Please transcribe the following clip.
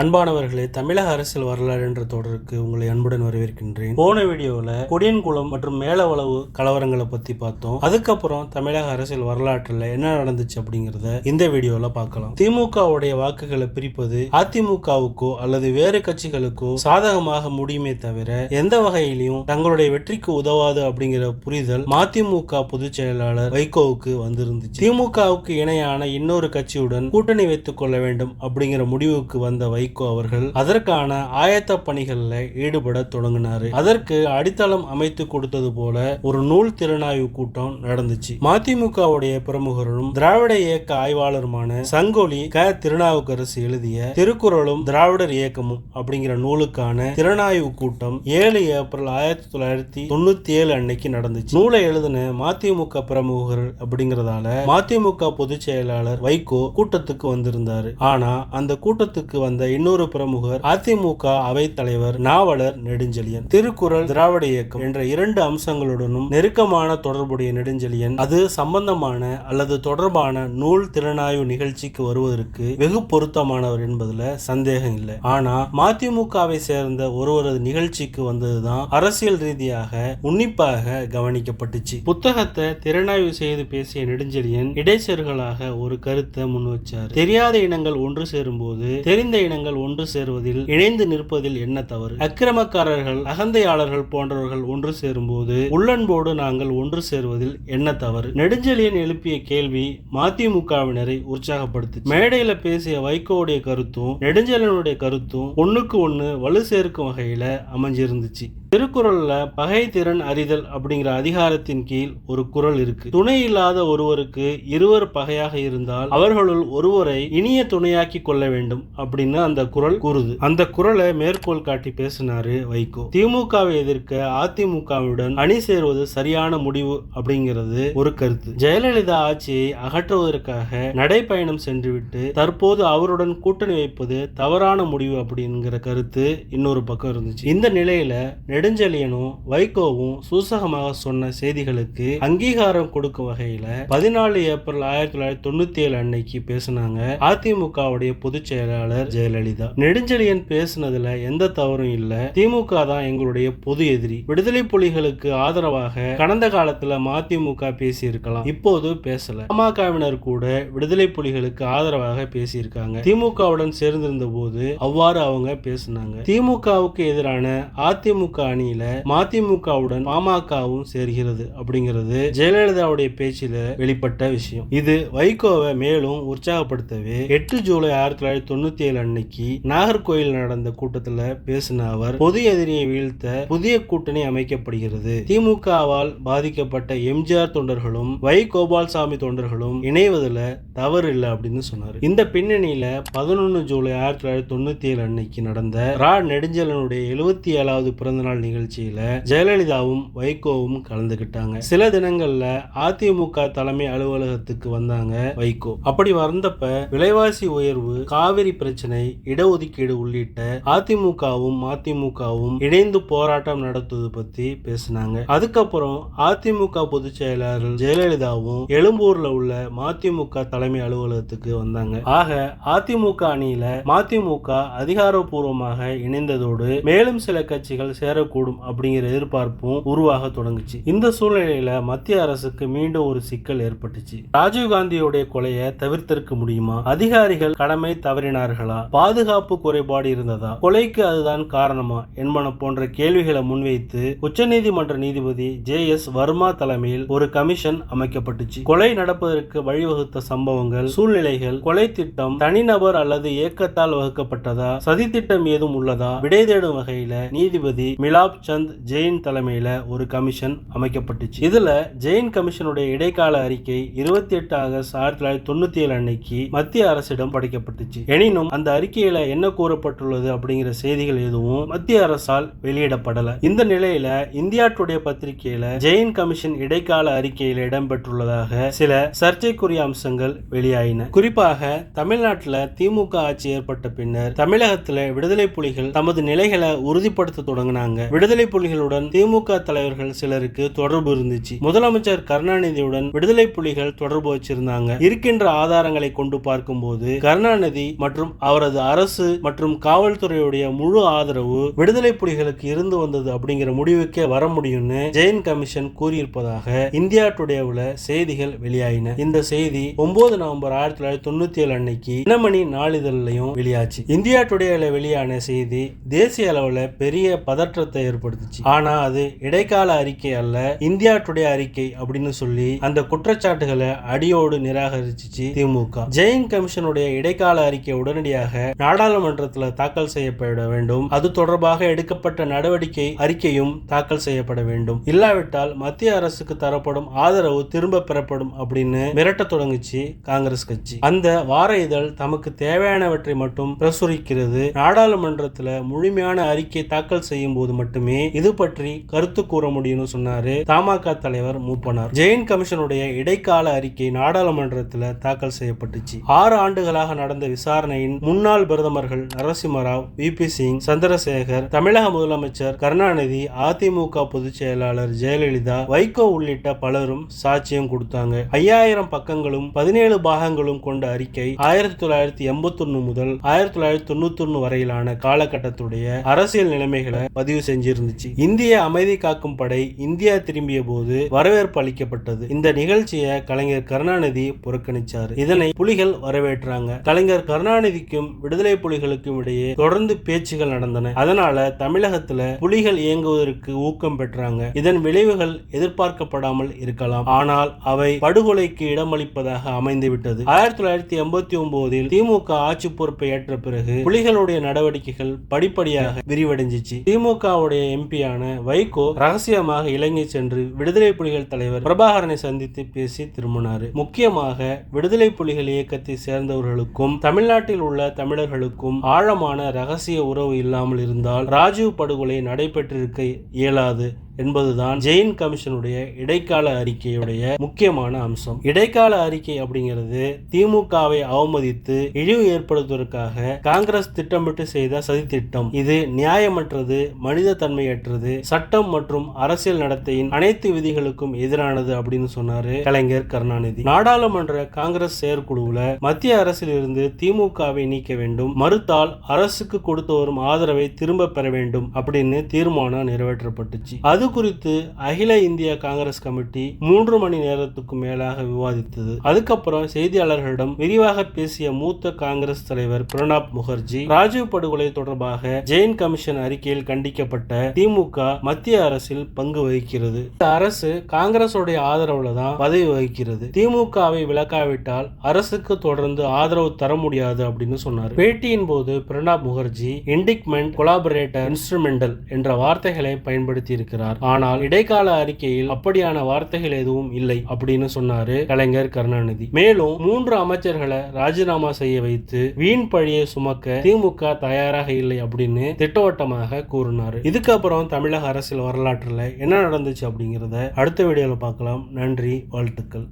அன்பானவர்களே, தமிழக அரசியல் வரலாறு என்ற தொடருக்கு உங்களை அன்புடன் வரவேற்கின்றேன். போன வீடியோவில் கொடியன்குளம் மற்றும் மேலவளவு கலவரங்களை பத்தி பார்த்தோம். அதுக்கப்புறம் தமிழக அரசியல் வரலாற்றில் என்ன நடந்துச்சு அப்படிங்கறத இந்த வீடியோல பார்க்கலாம். திமுகவுடைய வாக்குகளை பிரிப்பது அதிமுகவுக்கோ அல்லது வேறு கட்சிகளுக்கோ சாதகமாக முடியுமே தவிர எந்த வகையிலையும் தங்களுடைய வெற்றிக்கு உதவாது அப்படிங்கிற புரிதல் மதிமுக பொதுச் செயலாளர் வைகோவுக்கு வந்திருந்துச்சு. திமுகவுக்கு இணையான இன்னொரு கட்சியுடன் கூட்டணி வைத்துக் கொள்ள வேண்டும் அப்படிங்கிற முடிவுக்கு வந்த வைகோ அவர்கள் அதற்கான ஆயத்த பணிகள்ல ஈடுபட தொடங்கினாரு. அதற்கு அடித்தளம் அமைத்து கொடுத்தது போல ஒரு நூல் திறனாய்வு கூட்டம் நடந்துச்சு. மதிமுகவுடைய பிரமுகரும் திராவிட இயக்க ஆய்வாளருமான சங்கொலி திருநாவுக்கரசு எழுதிய திருக்குறளும் திராவிடர் இயக்கமும் அப்படிங்கிற நூலுக்கான திறனாய்வு கூட்டம் 7 ஏப்ரல் 1997 அன்னைக்கு நடந்துச்சு. நூலை எழுதின மதிமுக பிரமுகர் அப்படிங்கறதால மதிமுக பொதுச் செயலாளர் வைகோ கூட்டத்துக்கு வந்திருந்தாரு. ஆனா அந்த கூட்டத்துக்கு வந்த இன்னொரு பிரமுகர் அதிமுக அவைத் தலைவர் நாவலர் நெடுஞ்செழியன். திருக்குறள் திராவிட இயக்கம் என்ற 2 அம்சங்களுடனும் நெருக்கமான தொடர்புடைய நெடுஞ்செழியன் அது சம்பந்தமான அல்லது தொடர்பான நூல் திறனாய்வு நிகழ்ச்சிக்கு வருவதற்கு வெகு பொருத்தமானவர் என்பதுல சந்தேகம் இல்லை. ஆனா மதிமுகவை சேர்ந்த ஒருவரது நிகழ்ச்சிக்கு வந்ததுதான் அரசியல் ரீதியாக உன்னிப்பாக கவனிக்கப்பட்டுச்சு. புத்தகத்தை திறனாய்வு செய்து பேசிய நெடுஞ்செழியன் இடைச்செருகலாக ஒரு கருத்தை முன் வச்சார். தெரியாத இனங்கள் ஒன்று சேரும் போது தெரிந்த இனங்கள் ஒன்று சேருவதில் இணைந்து நிற்பதில் என்ன தவறு? அக்கிரமக்காரர்கள் அகந்தையாளர்கள் போன்றவர்கள் ஒன்று சேரும் போது உள்ளன்போடு நாங்கள் ஒன்று சேருவதில் என்ன தவறு? நெடுஞ்செழியன் எழுப்பிய கேள்வி மதிமுகவினரை உற்சாகப்படுத்து. மேடையில பேசிய வைகோவுடைய கருத்தும் நெடுஞ்செழியனுடைய கருத்தும் ஒண்ணுக்கு ஒண்ணு வலு சேர்க்கும் வகையில அமைஞ்சிருந்துச்சு. திருக்குறள்ல பகை திறன் அறிதல் அப்படிங்கிற அதிகாரத்தின் கீழ் ஒரு குறள் இருக்கு. துணை இல்லாத ஒருவருக்கு இருவர் பகையாக இருந்தால் அவர்களுள் ஒருவரை இனிய துணையாக்கி கொள்ள வேண்டும் அப்படின்னு அந்த குறள் கூறுது. அந்த குறளை மேற்கோள் காட்டி பேசினாரு வைகோ. திமுகவை எதிர்க்க அதிமுகவுடன் அணி சேருவது சரியான முடிவு அப்படிங்கிறது ஒரு கருத்து. ஜெயலலிதா ஆட்சியை அகற்றுவதற்காக நடைப்பயணம் சென்றுவிட்டு தற்போது அவருடன் கூட்டணி வைப்பது தவறான முடிவு அப்படிங்கிற கருத்து இன்னொரு பக்கம் இருந்துச்சு. இந்த நிலையில நெடுஞ்செழியனும் வைகோவும் சூசகமாக சொன்ன செய்திகளுக்கு அங்கீகாரம் கொடுக்கும் வகையில 14 ஏப்ரல் 1997 அன்னைக்கு பேசினாங்க அதிமுகவுடைய பொதுச் செயலாளர் ஜெயலலிதா. நெடுஞ்செழியன் பேசினதுல எந்த தவறும் இல்ல. திமுக தான் எங்களுடைய பொது எதிரி. விடுதலை புலிகளுக்கு ஆதரவாக கடந்த காலத்துல மதிமுக பேசி இருக்கலாம், இப்போது பேசல. பாமகவினர் கூட விடுதலை புலிகளுக்கு ஆதரவாக பேசியிருக்காங்க. திமுகவுடன் சேர்ந்திருந்த போது அவ்வாறு அவங்க பேசினாங்க. திமுகவுக்கு எதிரான அதிமுக அணியில மதிமுகவுடன் பாமகவும் சேர்கிறது அப்படிங்கிறது ஜெயலலிதாவுடைய பேச்சில வெளிப்பட்ட விஷயம். இது வைகோவை மேலும் உற்சாகப்படுத்தவே 8 ஜூலை 1997 அன்னைக்கு நாகர்கோயில் நடந்த கூட்டத்தில் பேசின அவர் பொது எதிரியை வீழ்த்த புதிய கூட்டணி அமைக்கப்படுகிறது. திமுகவால் பாதிக்கப்பட்ட எம்ஜிஆர் தொண்டர்களும் வை கோபால்சாமி தொண்டர்களும் இணைவதில் தவறு இல்லை அப்படின்னு சொன்னார். இந்த பின்னணியில 11 ஜூலை 1997 அன்னைக்கு நடந்த நெடுஞ்செழியனுடைய 77வது பிறந்தநாள் நிகழ்ச்சியில ஜெயலலிதாவும் வைகோவும் கலந்துகிட்டாங்க. சில தினங்கள்ல அதிமுக தலைமை அலுவலகத்துக்கு வந்தாங்க வைகோ. அப்படி வந்தப்ப விலைவாசி உயர்வு, காவிரி பிரச்சனை, இடஒதுக்கீடு உள்ளிட்ட அதிமுகவும் மதிமுகவும் இணைந்து போராட்டம் நடத்துவது பத்தி பேசினாங்க. அதுக்கப்புறம் அதிமுக பொதுச் செயலாளர் ஜெயலலிதாவும் எழும்பூர்ல உள்ள மதிமுக தலைமை அலுவலகத்துக்கு வந்தாங்க. ஆக அதிமுக அணியில மதிமுக அதிகாரப்பூர்வமாக இணைந்ததோடு மேலும் சில கட்சிகள் சேரக்கூடும் அப்படிங்கிற எதிர்பார்ப்பும் உருவாக தொடங்குச்சு. இந்த சூழ்நிலையில மத்திய அரசுக்கு மீண்டும் ஒரு சிக்கல் ஏற்பட்டுச்சு. ராஜீவ்காந்தியுடைய கொலையை தவிர்த்திருக்க முடியுமா? அதிகாரிகள் கடமை தவறினார்களா? பாதுகாப்பு குறைபாடு இருந்ததா? கொலைக்கு அதுதான் காரணமா என்பன போன்ற கேள்விகளை முன்வைத்து உச்சநீதிமன்ற நீதிபதி JS வர்மா தலைமையில் ஒரு கமிஷன் அமைக்கப்பட்டுச்சு. கொலை நடப்பதற்கு வழிவகுத்த சம்பவங்கள், சூழ்நிலைகள், கொலை திட்டம் தனிநபர் அல்லது இயக்கத்தால் வகுக்கப்பட்டதா, சதி திட்டம் ஏதும் உள்ளதா விடை தேடும் வகையில நீதிபதி மிலாப் சந்த் ஜெயின் தலைமையில ஒரு கமிஷன் அமைக்கப்பட்டுச்சு. இதுல ஜெயின் கமிஷனுடைய இடைக்கால அறிக்கை 28 ஆகஸ்ட் 1997 அன்னைக்கு மத்திய அரசிடம் படைக்கப்பட்டுச்சு. எனினும் அந்த அறிக்கையில என்ன கூறப்பட்டுள்ளது அப்படிங்கிற செய்திகள் எதுவும் மத்திய அரசால் வெளியிடப்படல. இந்த நிலையில இந்தியா டுடே பத்திரிகையில ஜெயின் கமிஷன் இடைக்கால அறிக்கையில் இடம்பெற்றுள்ளதாக சில சர்ச்சைக்குரிய அம்சங்கள் வெளியாயின. குறிப்பாக தமிழ்நாட்டில் திமுக ஆட்சி ஏற்பட்ட பின்னர் தமிழகத்தில் விடுதலை புலிகள் தமது நிலைகளை உறுதிப்படுத்த தொடங்கினாங்க. விடுதலை புலிகளுடன் திமுக தலைவர்கள் சிலருக்கு தொடர்பு இருந்துச்சு. முதலமைச்சர் கருணாநிதியுடன் விடுதலை புலிகள் தொடர்பு வச்சிருந்தாங்க. இருக்கின்ற ஆதாரங்களை கொண்டு பார்க்கும்போது கருணாநிதி மற்றும் அவரது அரசு மற்றும் காவல்துறையுடைய முழு ஆதரவு விடுதலை புலிகளுக்கு இருந்து வந்தது அப்படிங்கிற முடிவுக்கே வர முடியும்னு ஜெயின் கமிஷன் கூறியிருப்பதாக இந்தியா டுடேவுல செய்திகள் வெளியாயின. இந்த செய்தி 9 நவம்பர் 1997 அன்னைக்கு தினமணி நாளிதழையும் வெளியாச்சு. இந்தியா டுடேல வெளியான செய்தி தேசிய அளவுல பெரிய பதற்றத்தை ஏற்படுத்துச்சு. ஆனா அது இடைக்கால அறிக்கை அல்ல, இந்தியா டுடே அறிக்கை அப்படின்னு சொல்லி அந்த குற்றச்சாட்டுகளை அடியோடு நிராகரிச்சு திமுக. ஜெயின் கமிஷனுடைய இடைக்கால அறிக்கை உடனடியாக நாடாளுமன்றத்தில் தாக்கல் செய்யப்பட வேண்டும். அது தொடர்பாக எடுக்கப்பட்ட நடவடிக்கை அறிக்கையும் தாக்கல் செய்யப்பட வேண்டும். இல்லாவிட்டால் மத்திய அரசுக்கு தரப்படும் ஆதரவு திரும்ப பெறப்படும் அப்படின்னு மிரட்ட தொடங்குச்சு காங்கிரஸ் கட்சி. அந்த வார இதழ் தமக்கு தேவையானவற்றை மட்டும் பிரசுரிக்கிறது. நாடாளுமன்றத்தில் முழுமையான அறிக்கை தாக்கல் செய்யும் போது மட்டுமே இது பற்றி கருத்து கூற முடியும்னு சொன்னாரு தமாக தலைவர் மூப்பனார். ஜெயின் கமிஷனுடைய இடைக்கால அறிக்கை நாடாளுமன்றத்தில் தாக்கல் செய்யப்பட்டுச்சு. 6 ஆண்டுகளாக நடந்த விசாரணையின் முன்னாள் பிரதமர்கள் நரசிம்மராவ், வி.பி. சிங், சந்திரசேகர், தமிழக முதலமைச்சர் கருணாநிதி, அதிமுக பொதுச் செயலாளர் ஜெயலலிதா, வைகோ உள்ளிட்ட பலரும் சாட்சியம் கொடுத்தாங்க. 5000 பக்கங்களும் 17 பாகங்களும் கொண்ட அறிக்கை 1981 முதல் 1991 வரையிலான காலகட்டத்துடைய அரசியல் நிலைமைகளை பதிவு செஞ்சிருந்துச்சு. இந்திய அமைதி காக்கும் படை இந்தியா திரும்பிய போது வரவேற்பு அளிக்கப்பட்டது. இந்த நிகழ்ச்சியை கலைஞர் கருணாநிதி புறக்கணிச்சார். இதனை புலிகள் வரவேற்றாங்க. கலைஞர் கருணாநிதிக்கும் விடுதலை புலிகளுக்கும் இடையே தொடர்ந்து பேச்சுகள் நடந்தன. அதனால தமிழகத்துல புலிகள் இயங்குவதற்கு ஊக்கம் பெற்றாங்க. இதன் விளைவுகள் எதிர்பார்க்கப்படாமல் இருக்கலாம், ஆனால் அவை படுகொலைக்கு இடமளிப்பதாக அமைந்துவிட்டது. 1989 திமுக ஆட்சி பொறுப்பை ஏற்ற பிறகு புலிகளுடைய நடவடிக்கைகள் படிப்படியாக விரிவடைஞ்சிச்சு. திமுகவுடைய எம்பியான வைகோ ரகசியமாக இலங்கை சென்று விடுதலை புலிகள் தலைவர் பிரபாகரனை சந்தித்து பேசி திரும்பினார். முக்கியமாக விடுதலை புலிகள் இயக்கத்தை சேர்ந்தவர்களுக்கும் தமிழ்நாட்டில் உள்ள தமிழர்களுக்கும் ஆழமான ரகசிய உறவு இல்லாமல் இருந்தால் ராஜீவ் படுகொலை நடைபெற்றிருக்க இயலாது என்பதுதான் ஜெயின் கமிஷனுடைய இடைக்கால அறிக்கையுடைய முக்கியமான அம்சம். இடைக்கால அறிக்கை அப்படிங்கிறது திமுகவை அவமதித்து இழிவு ஏற்படுத்துவதற்காக காங்கிரஸ் திட்டமிட்டு செய்த சதித்திட்டம். இது நியாயமற்றது, மனித தன்மையற்றது, சட்டம் மற்றும் அரசியல் நடத்தையின் அனைத்து விதிகளுக்கும் எதிரானது அப்படின்னு சொன்னாரு கலைஞர் கருணாநிதி. நாடாளுமன்ற காங்கிரஸ் செயற்குழுவுல மத்திய அரசில் இருந்து திமுகவை நீக்க வேண்டும், மறுத்தால் அரசுக்கு கொடுத்து வரும் ஆதரவை திரும்ப பெற வேண்டும் அப்படின்னு தீர்மானம் நிறைவேற்றப்பட்டுச்சு. அது குறித்து அகில இந்திய காங்கிரஸ் கமிட்டி 3 மணி நேரத்துக்கு மேலாக விவாதித்தது. அதுக்கப்புறம் செய்தியாளர்களிடம் விரிவாக பேசிய மூத்த காங்கிரஸ் தலைவர் பிரணாப் முகர்ஜி, ராஜீவ் படுகொலை தொடர்பாக ஜெயின் கமிஷன் அறிக்கையில் கண்டிக்கப்பட்ட திமுக மத்திய அரசில் பங்கு வகிக்கிறது. இந்த அரசு காங்கிரசுடைய ஆதரவுல தான் பதவி வகிக்கிறது. திமுகவை விலக்காவிட்டால் அரசுக்கு தொடர்ந்து ஆதரவு தர முடியாது அப்படின்னு சொன்னார். பேட்டியின் போது பிரணாப் முகர்ஜி இண்டிக்மெண்ட், கொலாபரேட்டர், இன்ஸ்ட்ருமெண்டல் என்ற வார்த்தைகளை பயன்படுத்தி இருக்கிறார். ஆனால் இடைக்கால அறிக்கையில் அப்படியான வார்த்தைகள் எதுவும் இல்லை அப்படின்னு சொன்னாரு கலைஞர் கருணாநிதி. மேலும் 3 அமைச்சர்களை ராஜினாமா செய்ய வைத்து வீண் பழியை சுமக்க திமுக தயாராக இல்லை அப்படின்னு திட்டவட்டமாக கூறினார். இதுக்கப்புறம் தமிழக அரசியல் வரலாற்றுல என்ன நடந்துச்சு அப்படிங்கறத அடுத்த வீடியோல பார்க்கலாம். நன்றி, வாழ்த்துக்கள்.